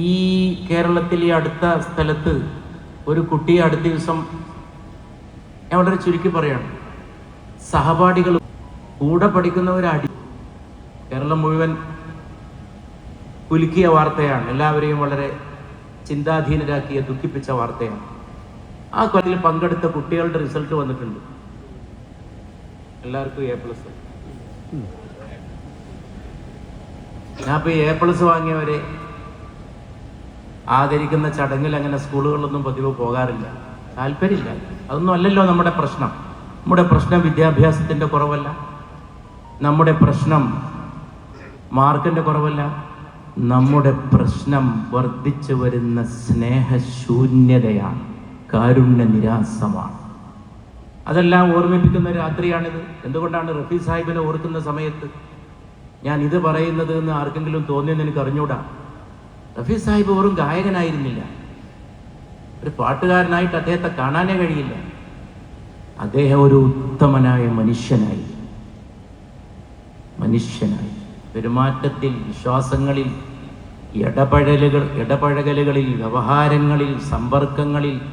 ഈ കേരളത്തിൽ ഈ അടുത്ത സ്ഥലത്ത് ഒരു കുട്ടിയെ അടുത്ത ദിവസം, ഞാൻ വളരെ ചുരുക്കി പറയാണ്, സഹപാഠികൾ കൂടെ പഠിക്കുന്നവരടി കേരളം മുഴുവൻ കുലുക്കിയ വാർത്തയാണ്. എല്ലാവരെയും വളരെ ചിന്താധീനരാക്കിയ ദുഃഖിപ്പിച്ച വാർത്തയാണ്. ആ കൊല്ലത്തിൽ പങ്കെടുത്ത കുട്ടികളുടെ റിസൾട്ട് വന്നിട്ടുണ്ട്. എല്ലാവർക്കും A+. ഞാനിപ്പോൾ A+ വാങ്ങിയവരെ ആദരിക്കുന്ന ചടങ്ങിൽ അങ്ങനെ സ്കൂളുകളിലൊന്നും പതിവ് പോകാറില്ല, താല്പര്യമില്ല. അതൊന്നും അല്ലല്ലോ നമ്മുടെ പ്രശ്നം. നമ്മുടെ പ്രശ്നം വിദ്യാഭ്യാസത്തിൻ്റെ കുറവല്ല, നമ്മുടെ പ്രശ്നം മാർക്കിൻ്റെ കുറവല്ല, നമ്മുടെ പ്രശ്നം വർദ്ധിച്ചു വരുന്ന സ്നേഹശൂന്യതയാണ്, കാരുണ്യ നിരാസമാണ്. അതെല്ലാം ഓർമ്മിപ്പിക്കുന്ന രാത്രിയാണിത്. എന്തുകൊണ്ടാണ് റഫീ സാഹിബിനെ ഓർക്കുന്ന സമയത്ത് ഞാൻ ഇത് പറയുന്നത് എന്ന് ആർക്കെങ്കിലും തോന്നിയെന്ന് എനിക്ക് അറിഞ്ഞൂടാ. റഫീ സാഹിബ് വെറും ഗായകനായിരുന്നില്ല, ഒരു പാട്ടുകാരനായിട്ട് അദ്ദേഹത്തെ കാണാനേ കഴിയില്ല. അദ്ദേഹം ഒരു ഉത്തമനായ മനുഷ്യനായി, പെരുമാറ്റത്തിൽ, വിശ്വാസങ്ങളിൽ, ഇടപഴകലുകളിൽ, വ്യവഹാരങ്ങളിൽ, സമ്പർക്കങ്ങളിൽ